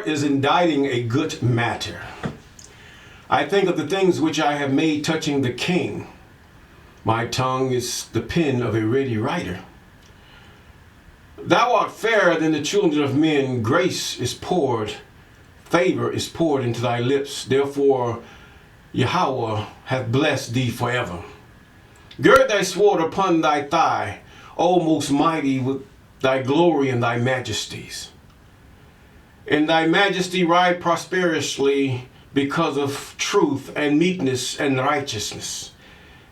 heart is inditing a good matter. I think of the things which I have made touching the king. My tongue is the pen of a ready writer. Thou art fairer than the children of men. Grace is poured, favor is poured into thy lips. Therefore, Yahweh hath blessed thee forever. Gird thy sword upon thy thigh, O most mighty, with thy glory and thy majesties. In thy majesty ride prosperously because of truth and meekness and righteousness.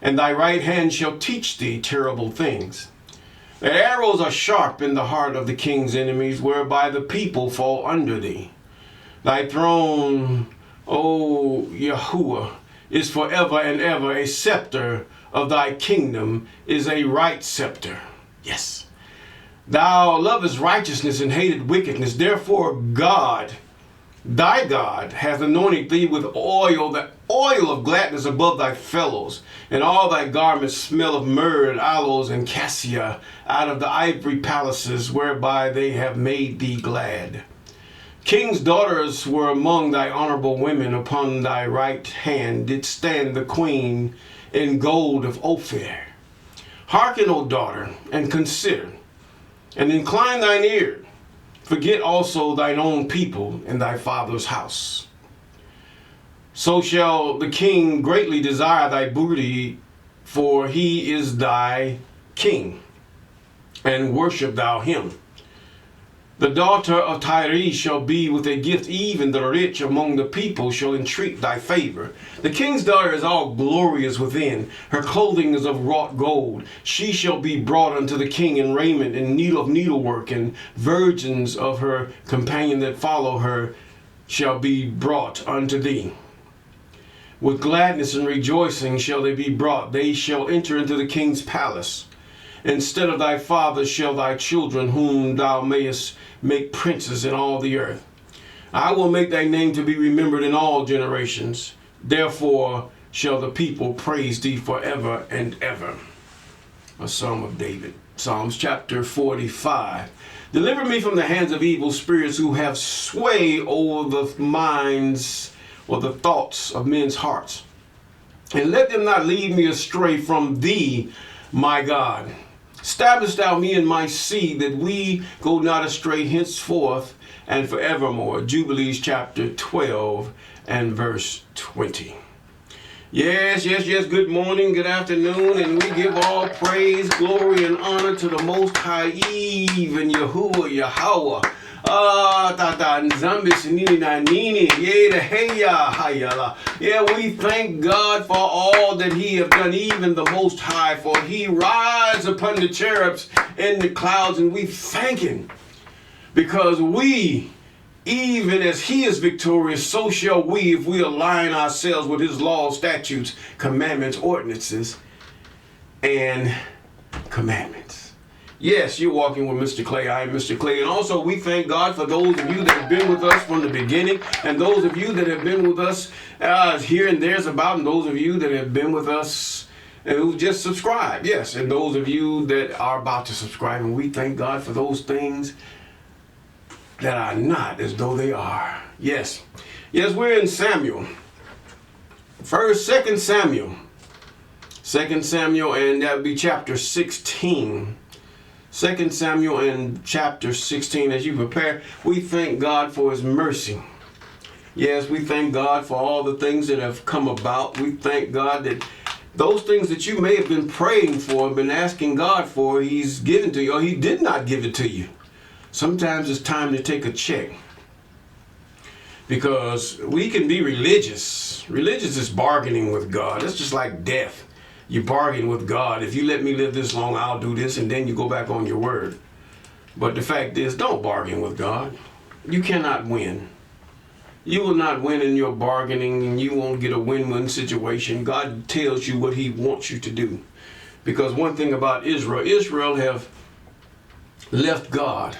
And thy right hand shall teach thee terrible things. Thy arrows are sharp in the heart of the king's enemies, whereby the people fall under thee. Thy throne, O Yahuwah, is forever and ever. A scepter of thy kingdom is a right scepter. Yes. Thou lovest righteousness and hated wickedness. Therefore God, thy God, hath anointed thee with oil, the oil of gladness above thy fellows, and all thy garments smell of myrrh, aloes, and cassia, out of the ivory palaces whereby they have made thee glad. King's daughters were among thy honorable women. Upon thy right hand did stand the queen in gold of Ophir. Hearken, O daughter, and consider, and incline thine ear. Forget also thine own people and thy father's house. So shall the king greatly desire thy booty, for he is thy king, and worship thou him. The daughter of Tyre shall be with a gift, even the rich among the people shall entreat thy favor. The king's daughter is all glorious within. Her clothing is of wrought gold. She shall be brought unto the king in raiment and needlework, and virgins of her companion that follow her shall be brought unto thee. With gladness and rejoicing shall they be brought. They shall enter into the king's palace. Instead of thy father shall thy children, whom thou mayest make princes in all the earth. I will make thy name to be remembered in all generations. Therefore shall the people praise thee forever and ever. A Psalm of David. Psalms chapter 45. Deliver me from the hands of evil spirits who have sway over the minds or the thoughts of men's hearts. And let them not lead me astray from thee, my God. Establish thou me and my seed, that we go not astray henceforth and forevermore. Jubilees chapter 12 and verse 20. Yes. Good morning, good afternoon, and we give all praise, glory, and honor to the Most High, even Yahuwah, Yahweh. Yeah, we thank God for all that he have done, even the Most High, for he rides upon the cherubs in the clouds, and we thank him because we, even as he is victorious, so shall we if we align ourselves with his laws, statutes, commandments, ordinances, and commandments. Yes, you're walking with Mr. Clay. I am Mr. Clay. And also we thank God for those of you that have been with us from the beginning, and those of you that have been with us here and there's about, and those of you that have been with us and who just subscribed. Yes, and those of you that are about to subscribe. And we thank God for those things that are not as though they are. Yes, we're in Samuel. Second Samuel, and that would be chapter 16. 2 Samuel and chapter 16. As you prepare, we thank God for his mercy. Yes, we thank God for all the things that have come about. We thank God that those things that you may have been praying for, been asking God for, he's given to you, or he did not give it to you. Sometimes it's time to take a check, because we can be religious. Religious is bargaining with God. It's just like death. You bargain with God. If you let me live this long, I'll do this, and then you go back on your word. But the fact is, don't bargain with God. You cannot win. You will not win in your bargaining, and you won't get a win-win situation. God tells you what he wants you to do. Because one thing about Israel have left God.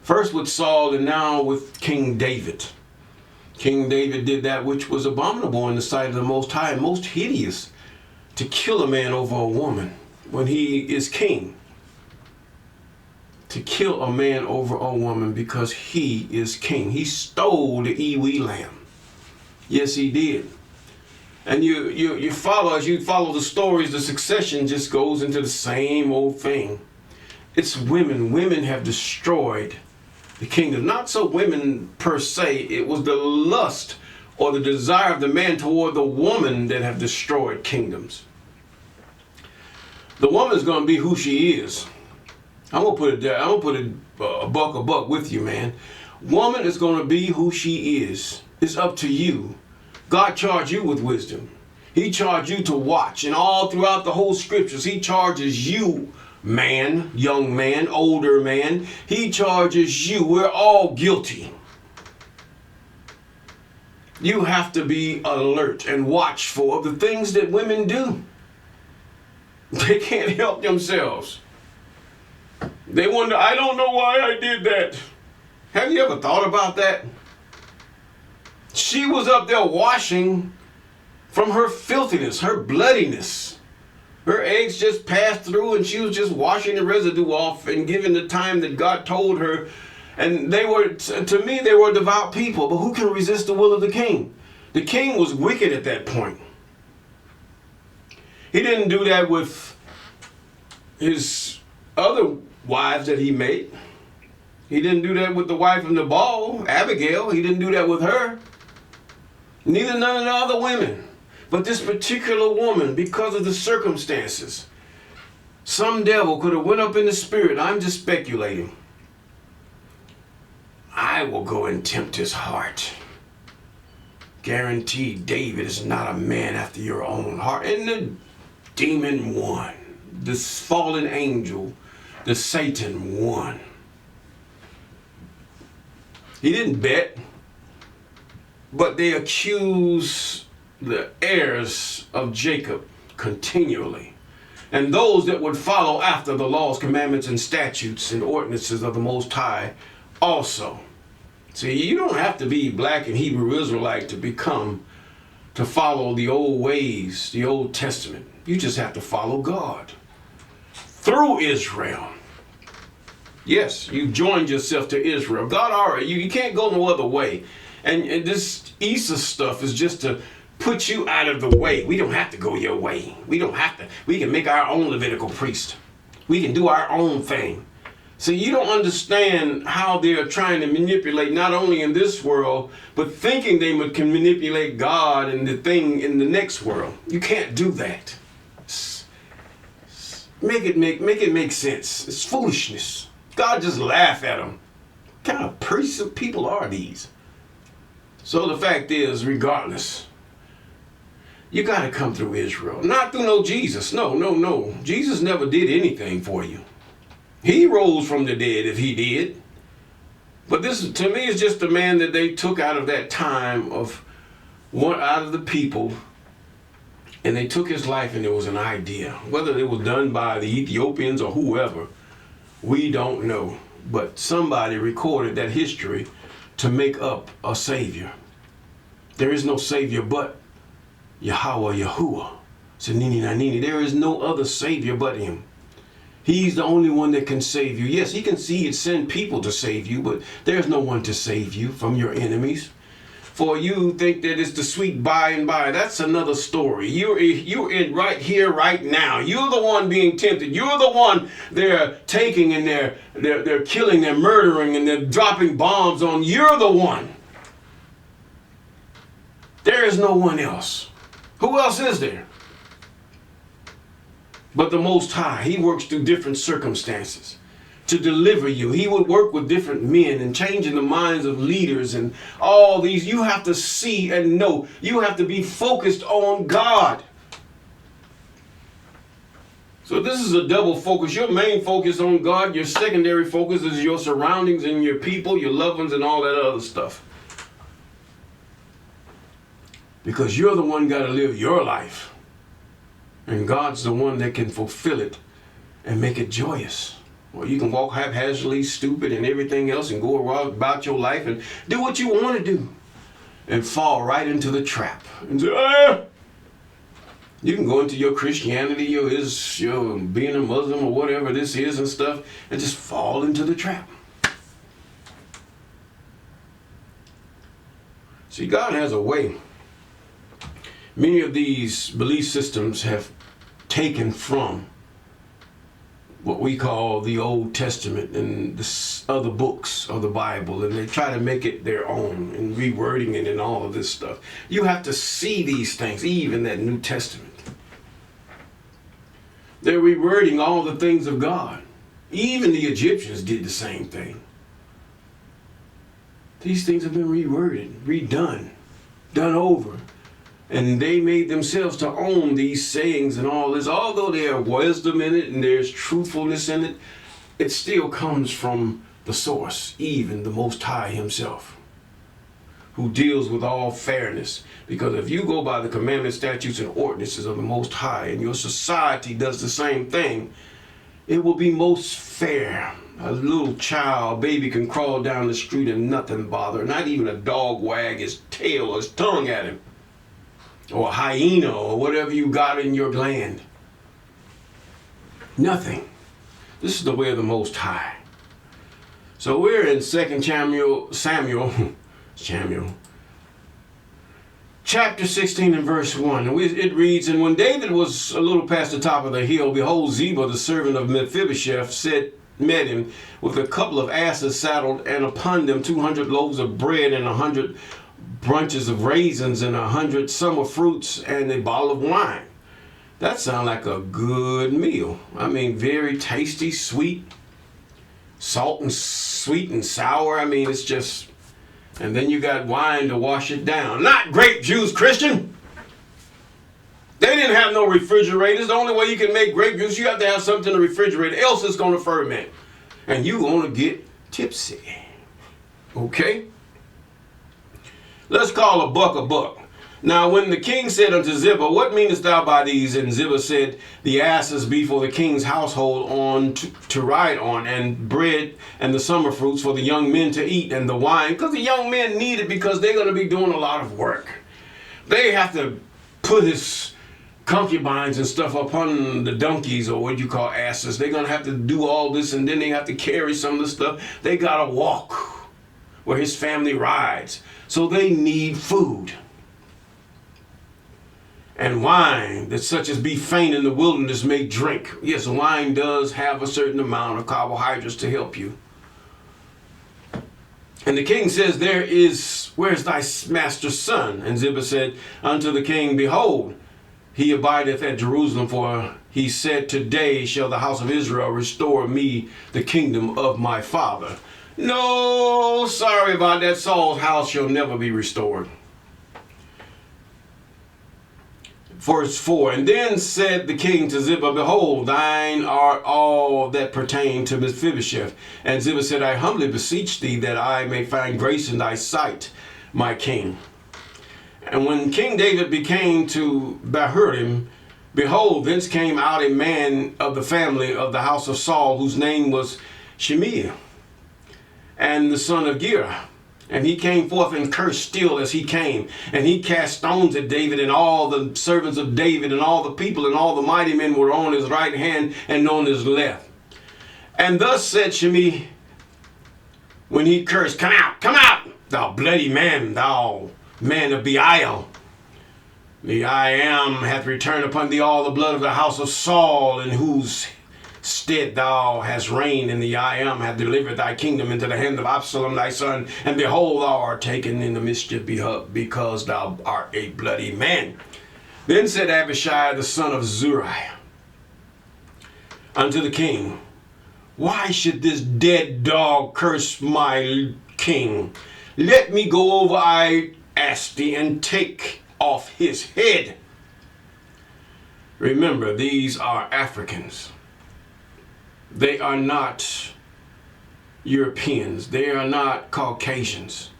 First with Saul, and now with King David. King David did that which was abominable in the sight of the Most High and most hideous, to kill a man over a woman when he is king. to kill a man over a woman because he is king. He stole the ewe lamb. Yes, he did. And you follow, as you follow the stories, the succession just goes into the same old thing. It's women. Women have destroyed the kingdom. Not so women per se. It was the lust or the desire of the man toward the woman that have destroyed kingdoms. The woman's going to be who she is. I'm going to put it there. I'm going to put it a buck with you, man. Woman is going to be who she is. It's up to you. God charged you with wisdom. He charged you to watch. And all throughout the whole scriptures, he charges you, man, young man, older man. He charges you. We're all guilty. You have to be alert and watchful of the things that women do. They can't help themselves. They wonder, I don't know why I did that. Have you ever thought about that? She was up there washing from her filthiness, her bloodiness. Her eggs just passed through and she was just washing the residue off and giving the time that God told her. And they were, to me, they were devout people. But who can resist the will of the king? The king was wicked at that point. He didn't do that with his other wives that he made. He didn't do that with the wife of Nabal, Abigail. He didn't do that with her. Neither none of the other women. But this particular woman, because of the circumstances, some devil could have went up in the spirit. I'm just speculating. I will go and tempt his heart. Guaranteed David is not a man after your own heart. And the demon won. This fallen angel, the Satan won. He didn't bet. But they accuse the heirs of Jacob continually. And those that would follow after the laws, commandments, and statutes and ordinances of the Most High also. See, you don't have to be black and Hebrew Israelite to follow the old ways, the Old Testament. You just have to follow God through Israel. Yes, you joined yourself to Israel. God already, you can't go no other way. And this Easter stuff is just to put you out of the way. We don't have to go your way. We don't have to. We can make our own Levitical priest. We can do our own thing. So you don't understand how they're trying to manipulate, not only in this world, but thinking they can manipulate God and the thing in the next world. You can't do that. Make it make sense. It's foolishness. God just laugh at them. What kind of priests of people are these? So the fact is, regardless, you got to come through Israel. Not through no Jesus. No. Jesus never did anything for you. He rose from the dead if he did. But this, to me, is just a man that they took out of that time of one out of the people. And they took his life and it was an idea. Whether it was done by the Ethiopians or whoever, we don't know. But somebody recorded that history to make up a savior. There is no savior but Yahweh, Yahuwah. Sanini Nanini. There is no other savior but him. He's the only one that can save you. Yes, he can send people to save you, but there's no one to save you from your enemies. For you think that it's the sweet by and by. That's another story. You're in right here, right now. You're the one being tempted. You're the one they're taking and they're killing, they're murdering, and they're dropping bombs on. You're the one. There is no one else. Who else is there? But the Most High. He works through different circumstances to deliver you. He would work with different men and changing the minds of leaders and all these. You have to see and know. You have to be focused on God. So this is a double focus. Your main focus on God. Your secondary focus is your surroundings and your people, your loved ones, and all that other stuff. Because you're the one got to live your life. And God's the one that can fulfill it and make it joyous. Well, you can walk haphazardly, stupid, and everything else and go around about your life and do what you want to do and fall right into the trap and say, You can go into your Christianity, your being a Muslim or whatever this is and stuff, and just fall into the trap. See, God has a way. Many of these belief systems have taken from what we call the Old Testament and the other books of the Bible, and they try to make it their own and rewording it and all of this stuff. You have to see these things, even that New Testament. They're rewording all the things of God. Even the Egyptians did the same thing. These things have been reworded, redone, done over. And they made themselves to own these sayings and all this. Although there's wisdom in it and there's truthfulness in it, it still comes from the source, even the Most High himself, who deals with all fairness. Because if you go by the commandments, statutes, and ordinances of the Most High, and your society does the same thing, it will be most fair. A little child, baby, can crawl down the street and nothing bother. Not even a dog wag his tail or his tongue at him. Or a hyena or whatever you got in your gland. Nothing. This is the way of the Most High. So we're in 2 Samuel, chapter 16 and verse 1. It reads, "And when David was a little past the top of the hill, behold, Ziba, the servant of Mephibosheth, met him with a couple of asses saddled, and upon them 200 loaves of bread and 100 bunches of raisins and 100 summer fruits and a bottle of wine." That sounds like a good meal. I mean, very tasty, sweet, salt and sweet and sour. I mean, it's just, and then you got wine to wash it down. Not grape juice, Christian. They didn't have no refrigerators. The only way you can make grape juice, you have to have something in the refrigerator, else it's going to ferment. And you're going to get tipsy. Okay? Let's call a buck. Now when the king said unto Ziba, "What meanest thou by these?" And Ziba said, "The asses be for the king's household on to ride on, and bread and the summer fruits for the young men to eat, and the wine," because the young men need it because they're going to be doing a lot of work. They have to put his concubines and stuff upon the donkeys, or what you call asses. They're going to have to do all this, and then they have to carry some of the stuff. They got to walk where his family rides. So they need food. And wine, that such as be faint in the wilderness may drink. Yes, wine does have a certain amount of carbohydrates to help you. And the king says, "Where's thy master's son?" And Ziba said unto the king, "Behold, he abideth at Jerusalem, for he said, Today shall the house of Israel restore me the kingdom of my father." No, sorry about that. Saul's house shall never be restored. Verse 4, "And then said the king to Ziba, Behold, thine are all that pertain to Mephibosheth. And Ziba said, I humbly beseech thee that I may find grace in thy sight, my king. And when King David became to Bahurim, behold, thence came out a man of the family of the house of Saul, whose name was Shimei, and the son of Gera. And he came forth and cursed still as he came. And he cast stones at David, and all the servants of David, and all the people, and all the mighty men were on his right hand and on his left. And thus said Shimei, when he cursed, come out, thou bloody man, thou man of Belial. The I am hath returned upon thee all the blood of the house of Saul, in whose stead thou hast reigned, and the I am hath delivered thy kingdom into the hand of Absalom thy son. And behold, thou art taken in the mischief because thou art a bloody man. Then said Abishai the son of Uriah unto the king, Why should this dead dog curse my king? Let me go over, I ask thee, and take off his head. Remember, these are Africans. They are not Europeans. They are not Caucasians.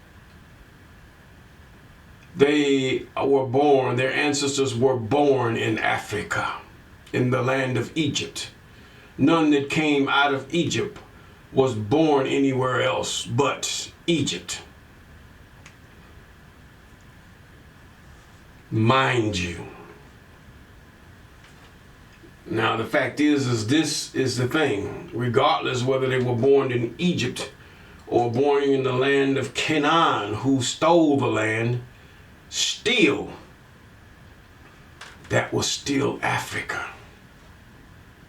They were born, their ancestors were born in Africa, in the land of Egypt. None that came out of Egypt was born anywhere else but Egypt. Mind you, Now the fact is this is the thing. Regardless whether they were born in Egypt or born in the land of Canaan, who stole the land, still, that was still Africa.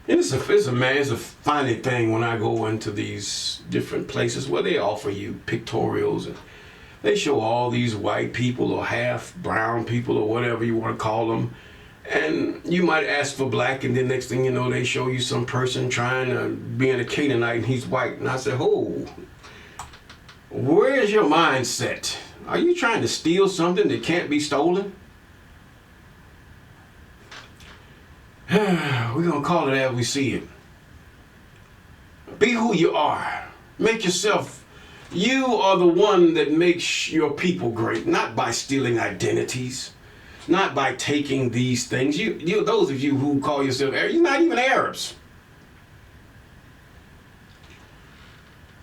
And it's a funny thing when I go into these different places where they offer you pictorials and they show all these white people or half brown people or whatever you want to call them. And you might ask for black, and then next thing you know, they show you some person trying to be a Canaanite and he's white. And I said, oh, where's your mindset? Are you trying to steal something that can't be stolen? We're going to call it as we see it. Be who you are. Make yourself. You are the one that makes your people great, not by stealing identities, not by taking these things. You those of you who call yourself Arabs, you're not even Arabs.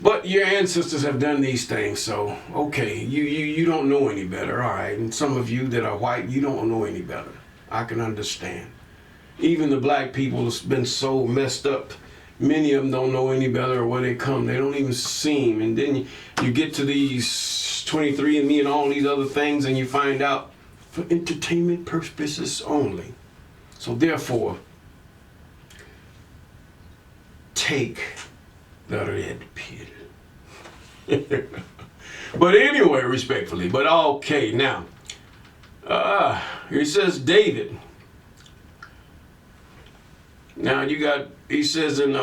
But your ancestors have done these things, so okay, you don't know any better, all right. And some of you that are white, you don't know any better. I can understand. Even the black people have been so messed up. Many of them don't know any better where they come. They don't even seem. And then you get to these 23andMe and all these other things, and you find out for entertainment purposes only. So therefore, take the red pill. But anyway, respectfully. But okay, now, here it says David. Now you got, he says in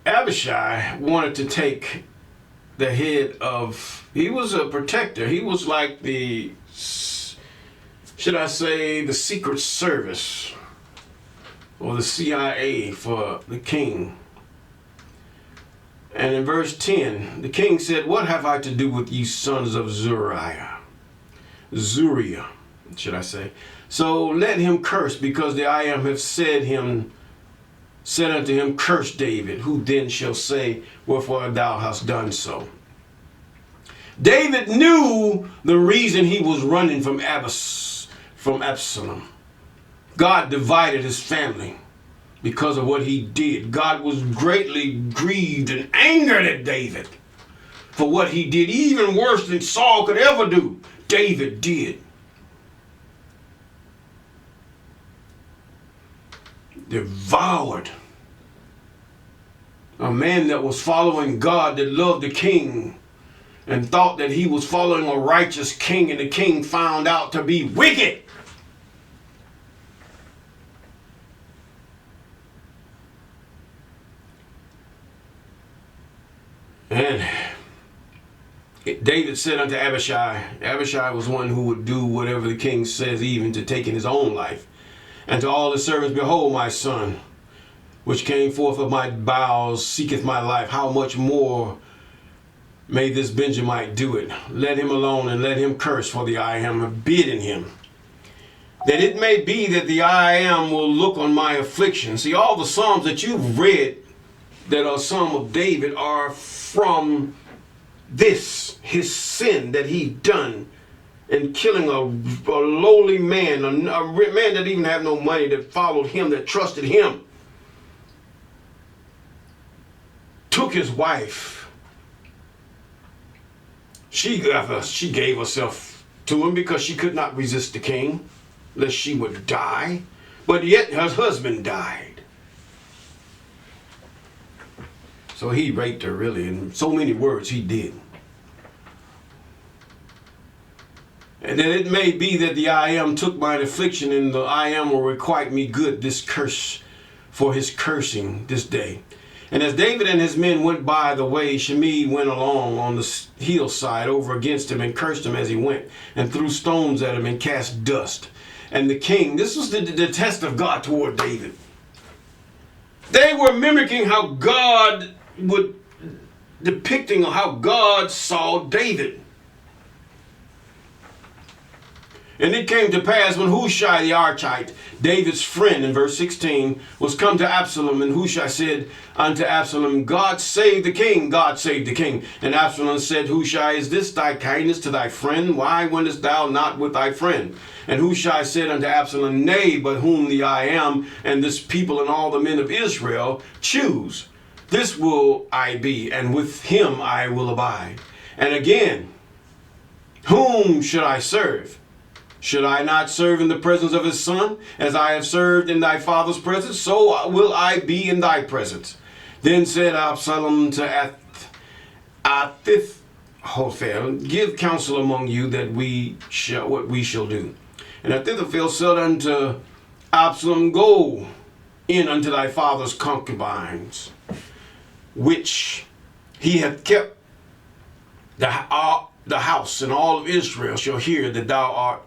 Abishai wanted to take the head of, he was a protector. He was like the, should I say, the Secret Service or the CIA for the king. And in verse 10, the king said, what have I to do with you sons of Uriah, should I say? So let him curse, because the I am have said unto him, curse David, who then shall say, wherefore thou hast done so. David knew the reason he was running from Absalom. God divided his family because of what he did. God was greatly grieved and angered at David for what he did. Even worse than Saul could ever do, David did. Devoured a man that was following God, that loved the king and thought that he was following a righteous king, and the king found out to be wicked. And David said unto Abishai, Abishai was one who would do whatever the king says, even to taking his own life. And to all the servants, behold, my son, which came forth of my bowels, seeketh my life. How much more may this Benjamite do it? Let him alone, and let him curse, for the I am have bidden him. That it may be that the I am will look on my affliction. See, all the Psalms that you've read that are Psalm of David are from this, his sin that he done in killing a lowly man, a man that didn't even have no money, that followed him, that trusted him. Took his wife. She gave herself to him because she could not resist the king, lest she would die. But yet her husband died. So he raped her, really, in so many words he did. And that it may be that the I am took mine affliction, and the I am will requite me good this curse for his cursing this day. And as David and his men went by the way, Shimei went along on the hillside over against him and cursed him as he went, and threw stones at him and cast dust. And the king, this was the test of God toward David. They were mimicking how God depicting how God saw David. And it came to pass when Hushai the Archite, David's friend, in verse 16, was come to Absalom, and Hushai said unto Absalom, God save the king, God save the king. And Absalom said, Hushai, is this thy kindness to thy friend? Why wentest thou not with thy friend? And Hushai said unto Absalom, Nay, but whom the I am, and this people and all the men of Israel, choose. This will I be, and with him I will abide. And again, whom should I serve? Should I not serve in the presence of his son? As I have served in thy father's presence, so will I be in thy presence. Then said Absalom to Ahithophel, give counsel among you that what we shall do. And Ahithophel said unto Absalom, go in unto thy father's concubines, which he hath kept. The house, and all of Israel shall hear that thou art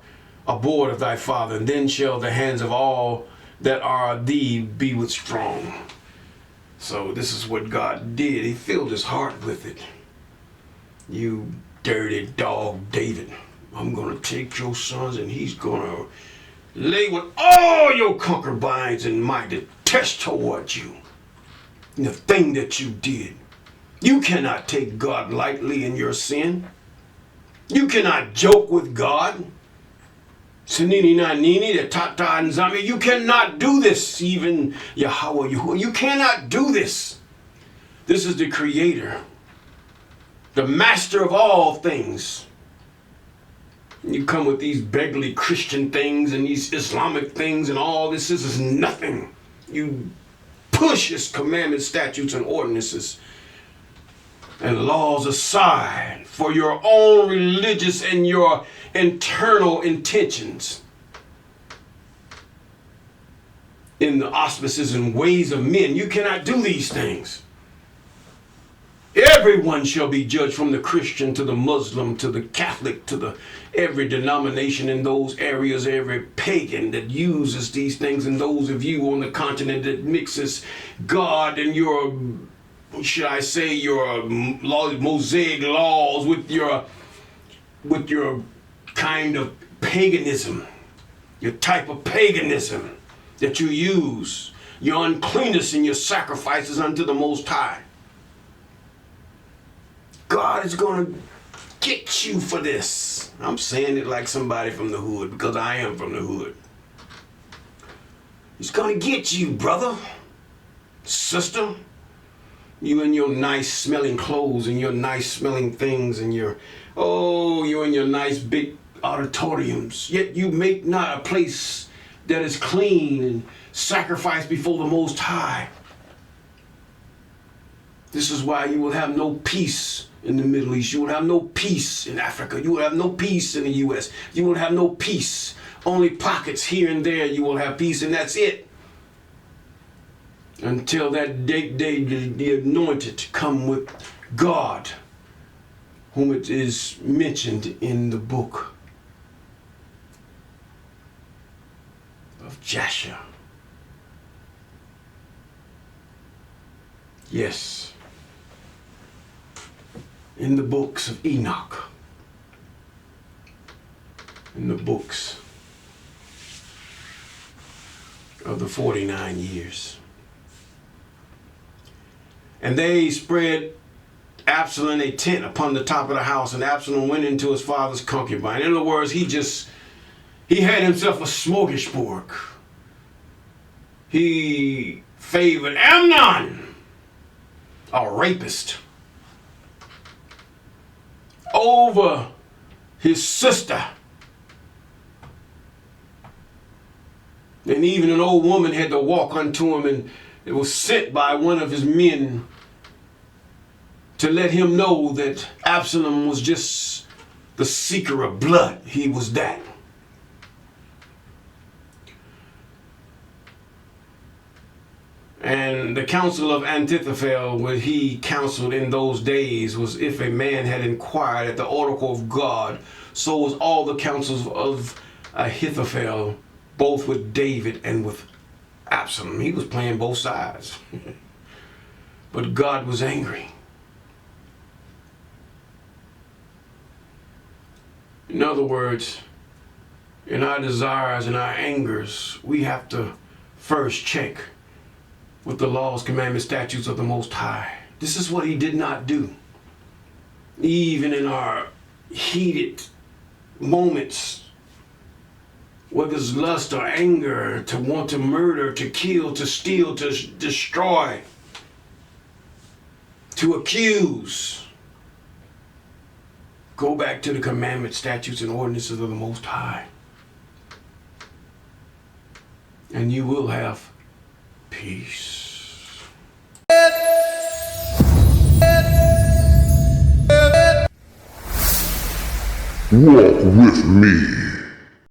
abhorred of thy father, and then shall the hands of all that are thee be withdrawn. So this is what God did. He filled his heart with it. You dirty dog, David. I'm going to take your sons, and he's going to lay with all your concubines in my detest toward you. And the thing that you did. You cannot take God lightly in your sin. You cannot joke with God. Sanini na nini, the tata and zami. You cannot do this, even Yahweh. You cannot do this. This is the Creator, the Master of all things. You come with these beggarly Christian things and these Islamic things and all this. This is nothing. You push His commandments, statutes, and ordinances and laws aside for your own religious and your internal intentions in the auspices and ways of men. You cannot do these things. Everyone shall be judged, from the Christian to the Muslim to the Catholic to the every denomination in those areas, every pagan that uses these things, and those of you on the continent that mixes God and your, should I say, your Mosaic laws with your kind of paganism, your type of paganism that you use, your uncleanness and your sacrifices unto the Most High. God is going to get you for this. I'm saying it like somebody from the hood, because I am from the hood. He's going to get you, brother, sister. You in your nice smelling clothes and your nice smelling things and you're in your nice big auditoriums. Yet you make not a place that is clean and sacrificed before the Most High. This is why you will have no peace in the Middle East. You will have no peace in Africa. You will have no peace in the U.S. You will have no peace. Only pockets here and there you will have peace, and that's it. Until that day the anointed come with God, whom it is mentioned in the book of Jasher. Yes. In the books of Enoch. In the books of the 49 years. And they spread Absalom a tent upon the top of the house, and Absalom went into his father's concubine. In other words, he had himself a smorgasbord. He favored Amnon, a rapist, over his sister. And even an old woman had to walk unto him, and it was sent by one of his men to let him know that Absalom was just the seeker of blood. He was that. And the counsel of Ahithophel, what he counseled in those days, was if a man had inquired at the oracle of God, so was all the counsels of Ahithophel, both with David and with Absalom. He was playing both sides. But God was angry. In other words, in our desires and our angers, we have to first check with the laws, commandments, statutes of the Most High. This is what he did not do. Even in our heated moments, whether it's lust or anger, to want to murder, to kill, to steal, to destroy, to accuse, go back to the commandments, statutes, and ordinances of the Most High. And you will have peace. Walk with me.